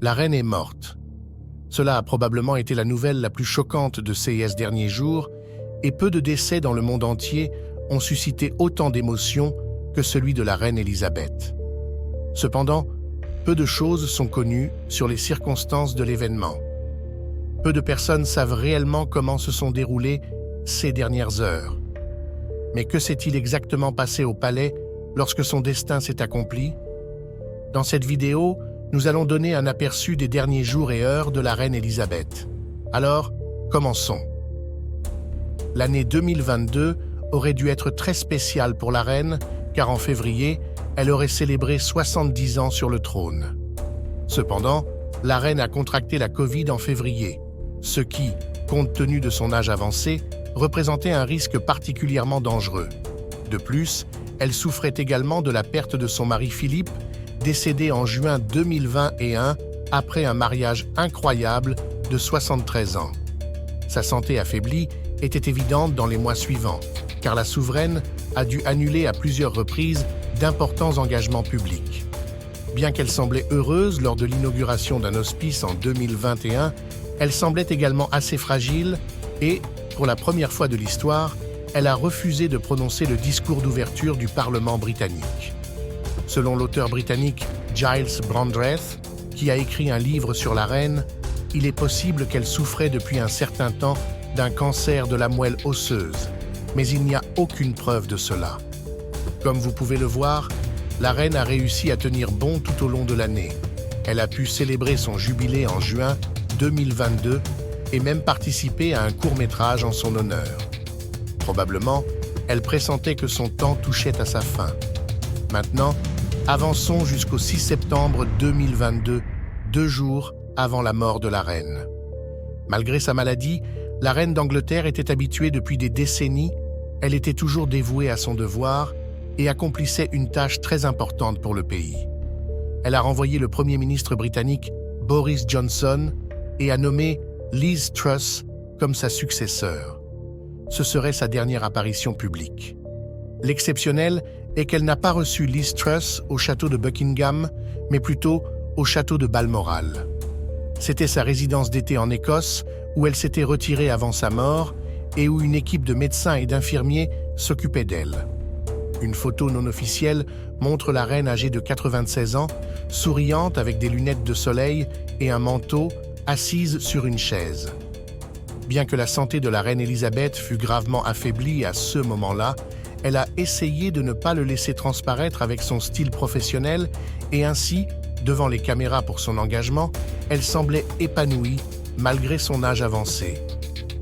la reine est morte. Cela a probablement été la nouvelle la plus choquante de ces derniers jours, et peu de décès dans le monde entier ont suscité autant d'émotions que celui de la reine Élisabeth. Cependant, peu de choses sont connues sur les circonstances de l'événement. Peu de personnes savent réellement comment se sont déroulées ces dernières heures. Mais que s'est-il exactement passé au palais lorsque son destin s'est accompli? Dans cette vidéo, nous allons donner un aperçu des derniers jours et heures de la reine Élisabeth. Alors, commençons. L'année 2022 aurait dû être très spéciale pour la reine, car en février, elle aurait célébré 70 ans sur le trône. Cependant, la reine a contracté la Covid en février, ce qui, compte tenu de son âge avancé, représentait un risque particulièrement dangereux. De plus, elle souffrait également de la perte de son mari Philippe, décédé en juin 2021 après un mariage incroyable de 73 ans. Sa santé affaiblie était évidente dans les mois suivants, car la souveraine a dû annuler à plusieurs reprises d'importants engagements publics. Bien qu'elle semblait heureuse lors de l'inauguration d'un hospice en 2021, elle semblait également assez fragile et, pour la première fois de l'histoire, elle a refusé de prononcer le discours d'ouverture du Parlement britannique. Selon l'auteur britannique Giles Brandreth, qui a écrit un livre sur la reine, il est possible qu'elle souffrait depuis un certain temps d'un cancer de la moelle osseuse, mais il n'y a aucune preuve de cela. Comme vous pouvez le voir, la reine a réussi à tenir bon tout au long de l'année. Elle a pu célébrer son jubilé en juin 2022 et même participer à un court-métrage en son honneur. Probablement, elle pressentait que son temps touchait à sa fin. Maintenant, avançons jusqu'au 6 septembre 2022, 2 jours avant la mort de la reine. Malgré sa maladie, la reine d'Angleterre était habituée depuis des décennies, elle était toujours dévouée à son devoir et accomplissait une tâche très importante pour le pays. Elle a renvoyé le Premier ministre britannique Boris Johnson et a nommé Liz Truss comme sa successeur. Ce serait sa dernière apparition publique. L'exceptionnel est qu'elle n'a pas reçu Liz Truss au château de Buckingham, mais plutôt au château de Balmoral. C'était sa résidence d'été en Écosse, où elle s'était retirée avant sa mort et où une équipe de médecins et d'infirmiers s'occupait d'elle. Une photo non officielle montre la reine âgée de 96 ans, souriante avec des lunettes de soleil et un manteau, assise sur une chaise. Bien que la santé de la reine Élisabeth fût gravement affaiblie à ce moment-là, elle a essayé de ne pas le laisser transparaître avec son style professionnel et ainsi, devant les caméras pour son engagement, elle semblait épanouie malgré son âge avancé.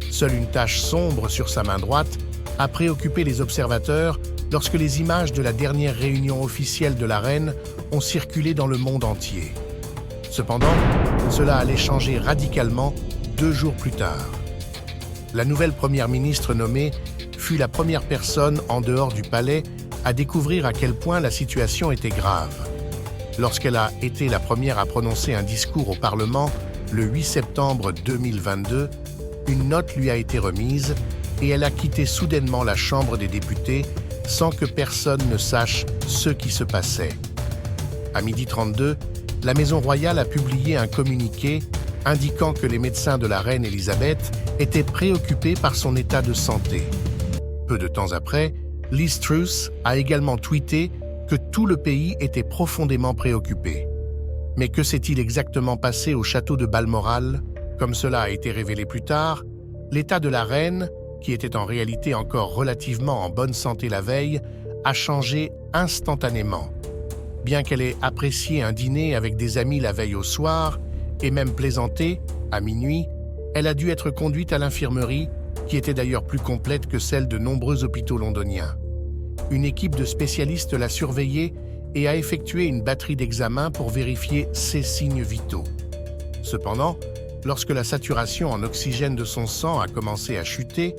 Seule une tache sombre sur sa main droite a préoccupé les observateurs lorsque les images de la dernière réunion officielle de la reine ont circulé dans le monde entier. Cependant, cela allait changer radicalement 2 jours plus tard. La nouvelle première ministre nommée fut la première personne en dehors du palais à découvrir à quel point la situation était grave. Lorsqu'elle a été la première à prononcer un discours au Parlement le 8 septembre 2022, une note lui a été remise et elle a quitté soudainement la Chambre des députés sans que personne ne sache ce qui se passait. À 12h32, la Maison royale a publié un communiqué indiquant que les médecins de la reine Élisabeth étaient préoccupés par son état de santé. Peu de temps après, Liz Truss a également tweeté que tout le pays était profondément préoccupé. Mais que s'est-il exactement passé au château de Balmoral? Comme cela a été révélé plus tard, l'état de la reine, qui était en réalité encore relativement en bonne santé la veille, a changé instantanément. Bien qu'elle ait apprécié un dîner avec des amis la veille au soir, et même plaisanté, à minuit, elle a dû être conduite à l'infirmerie, qui était d'ailleurs plus complète que celle de nombreux hôpitaux londoniens. Une équipe de spécialistes l'a surveillée et a effectué une batterie d'examens pour vérifier ses signes vitaux. Cependant, lorsque la saturation en oxygène de son sang a commencé à chuter,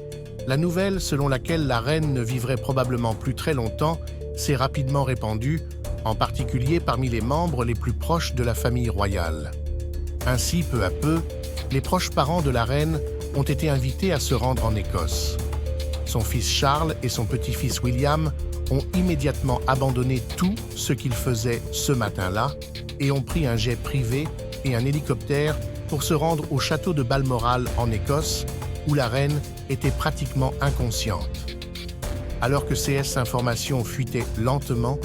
la nouvelle selon laquelle la reine ne vivrait probablement plus très longtemps s'est rapidement répandue, en particulier parmi les membres les plus proches de la famille royale. Ainsi, peu à peu, les proches parents de la reine ont été invités à se rendre en Écosse. Son fils Charles et son petit-fils William ont immédiatement abandonné tout ce qu'ils faisaient ce matin-là et ont pris un jet privé et un hélicoptère pour se rendre au château de Balmoral en Écosse, où la reine était pratiquement inconsciente. Alors que ces informations fuitaient lentement,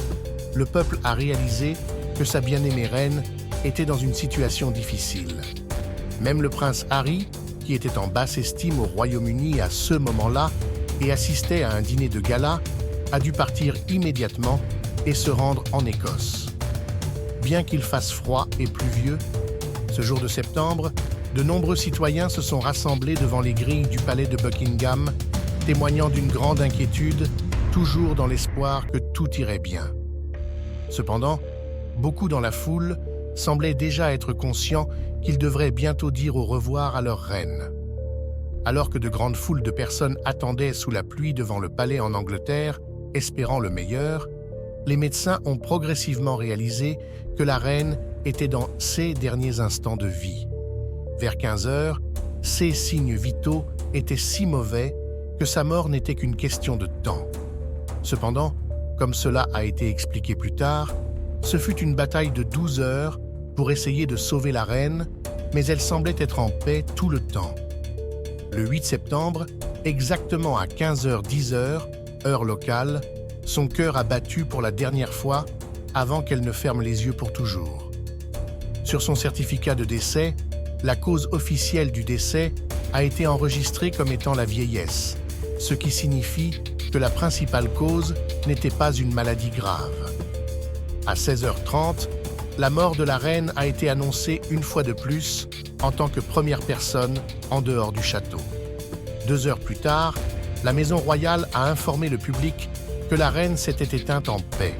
le peuple a réalisé que sa bien-aimée reine était dans une situation difficile. Même le prince Harry, qui était en basse estime au Royaume-Uni à ce moment-là et assistait à un dîner de gala, a dû partir immédiatement et se rendre en Écosse. Bien qu'il fasse froid et pluvieux, ce jour de septembre, de nombreux citoyens se sont rassemblés devant les grilles du palais de Buckingham, témoignant d'une grande inquiétude, toujours dans l'espoir que tout irait bien. Cependant, beaucoup dans la foule semblaient déjà être conscients qu'ils devraient bientôt dire au revoir à leur reine. Alors que de grandes foules de personnes attendaient sous la pluie devant le palais en Angleterre, espérant le meilleur, les médecins ont progressivement réalisé que la reine était dans ses derniers instants de vie. Vers 15 heures, ses signes vitaux étaient si mauvais que sa mort n'était qu'une question de temps. Cependant, comme cela a été expliqué plus tard, ce fut une bataille de 12 heures pour essayer de sauver la reine, mais elle semblait être en paix tout le temps. Le 8 septembre, exactement à 15h10, heure locale, son cœur a battu pour la dernière fois avant qu'elle ne ferme les yeux pour toujours. Sur son certificat de décès, la cause officielle du décès a été enregistrée comme étant la vieillesse, ce qui signifie que la principale cause n'était pas une maladie grave. À 16h30, la mort de la reine a été annoncée une fois de plus en tant que première personne en dehors du château. 2 heures plus tard, la maison royale a informé le public que la reine s'était éteinte en paix.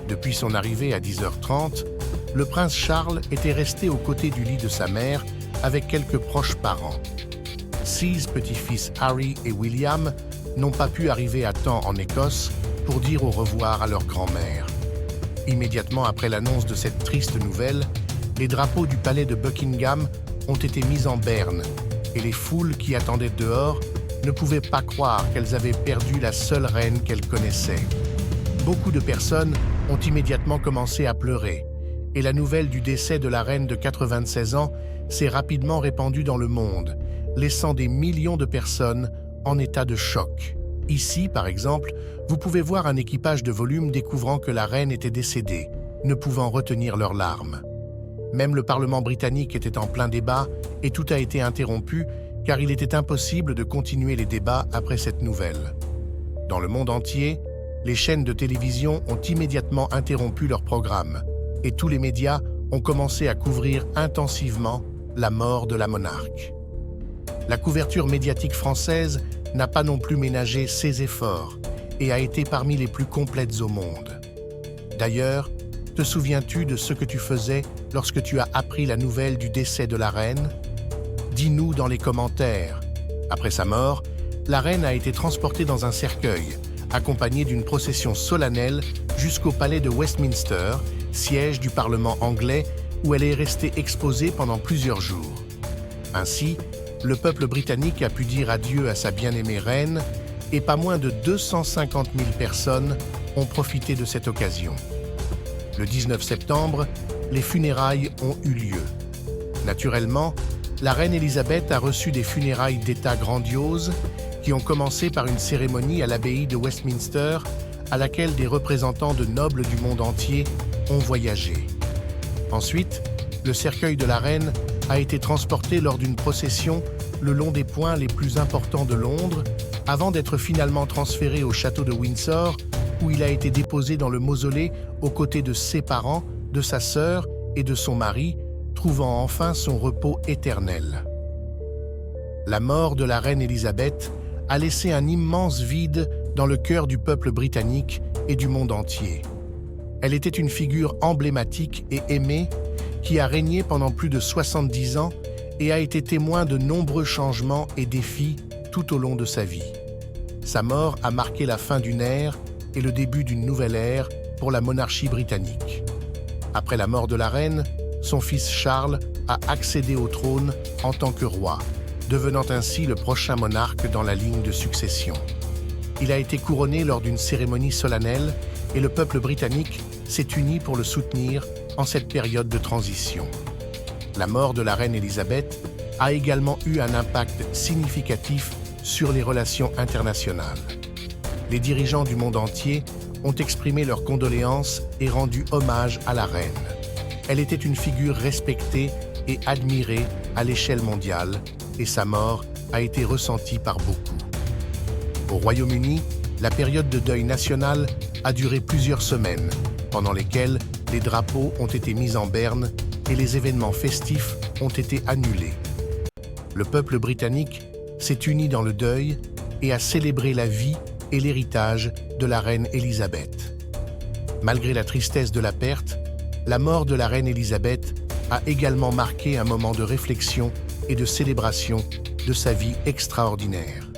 Depuis son arrivée à 10h30, le prince Charles était resté aux côtés du lit de sa mère avec quelques proches parents. 6 petits-fils Harry et William n'ont pas pu arriver à temps en Écosse pour dire au revoir à leur grand-mère. Immédiatement après l'annonce de cette triste nouvelle, les drapeaux du palais de Buckingham ont été mis en berne et les foules qui attendaient dehors ne pouvaient pas croire qu'elles avaient perdu la seule reine qu'elles connaissaient. Beaucoup de personnes ont immédiatement commencé à pleurer et la nouvelle du décès de la reine de 96 ans s'est rapidement répandue dans le monde, laissant des millions de personnes en état de choc. Ici, par exemple, vous pouvez voir un équipage de volume découvrant que la reine était décédée, ne pouvant retenir leurs larmes. Même le Parlement britannique était en plein débat et tout a été interrompu car il était impossible de continuer les débats après cette nouvelle. Dans le monde entier, les chaînes de télévision ont immédiatement interrompu leur programme et tous les médias ont commencé à couvrir intensivement la mort de la monarque. La couverture médiatique française n'a pas non plus ménagé ses efforts et a été parmi les plus complètes au monde. D'ailleurs, te souviens-tu de ce que tu faisais lorsque tu as appris la nouvelle du décès de la reine? Dis-nous dans les commentaires. Après sa mort, la reine a été transportée dans un cercueil, accompagnée d'une procession solennelle jusqu'au palais de Westminster, siège du Parlement anglais, où elle est restée exposée pendant plusieurs jours. Ainsi, le peuple britannique a pu dire adieu à sa bien-aimée reine et pas moins de 250 000 personnes ont profité de cette occasion. Le 19 septembre, les funérailles ont eu lieu. Naturellement, la reine Élisabeth a reçu des funérailles d'État grandioses qui ont commencé par une cérémonie à l'abbaye de Westminster à laquelle des représentants de nobles du monde entier ont voyagé. Ensuite, le cercueil de la reine a été transporté lors d'une procession le long des points les plus importants de Londres avant d'être finalement transféré au château de Windsor où il a été déposé dans le mausolée aux côtés de ses parents, de sa sœur et de son mari, trouvant enfin son repos éternel. La mort de la reine Élisabeth a laissé un immense vide dans le cœur du peuple britannique et du monde entier. Elle était une figure emblématique et aimée qui a régné pendant plus de 70 ans et a été témoin de nombreux changements et défis tout au long de sa vie. Sa mort a marqué la fin d'une ère et le début d'une nouvelle ère pour la monarchie britannique. Après la mort de la reine, son fils Charles a accédé au trône en tant que roi, devenant ainsi le prochain monarque dans la ligne de succession. Il a été couronné lors d'une cérémonie solennelle et le peuple britannique s'est uni pour le soutenir en cette période de transition. La mort de la reine Élisabeth a également eu un impact significatif sur les relations internationales. Les dirigeants du monde entier ont exprimé leurs condoléances et rendu hommage à la reine. Elle était une figure respectée et admirée à l'échelle mondiale, et sa mort a été ressentie par beaucoup. Au Royaume-Uni, la période de deuil national a duré plusieurs semaines, pendant lesquelles les drapeaux ont été mis en berne et les événements festifs ont été annulés. Le peuple britannique s'est uni dans le deuil et a célébré la vie et l'héritage de la reine Élisabeth. Malgré la tristesse de la perte, la mort de la reine Élisabeth a également marqué un moment de réflexion et de célébration de sa vie extraordinaire.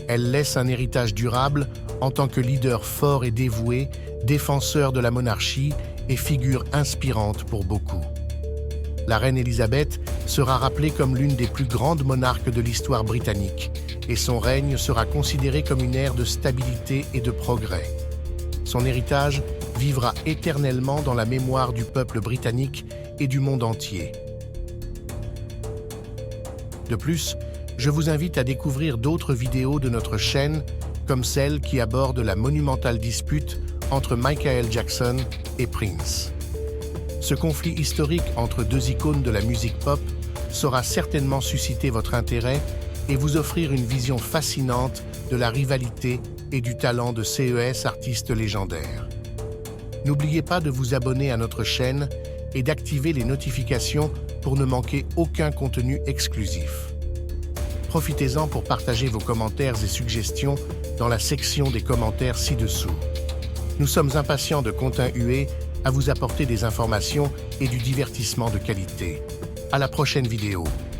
Elle laisse un héritage durable en tant que leader fort et dévoué, défenseur de la monarchie et figure inspirante pour beaucoup. La reine Élisabeth sera rappelée comme l'une des plus grandes monarques de l'histoire britannique et son règne sera considéré comme une ère de stabilité et de progrès. Son héritage vivra éternellement dans la mémoire du peuple britannique et du monde entier. De plus, je vous invite à découvrir d'autres vidéos de notre chaîne, comme celle qui aborde la monumentale dispute entre Michael Jackson et Prince. Ce conflit historique entre deux icônes de la musique pop saura certainement susciter votre intérêt et vous offrir une vision fascinante de la rivalité et du talent de ces artistes légendaires. N'oubliez pas de vous abonner à notre chaîne et d'activer les notifications pour ne manquer aucun contenu exclusif. Profitez-en pour partager vos commentaires et suggestions dans la section des commentaires ci-dessous. Nous sommes impatients de Contin Hué à vous apporter des informations et du divertissement de qualité. À la prochaine vidéo.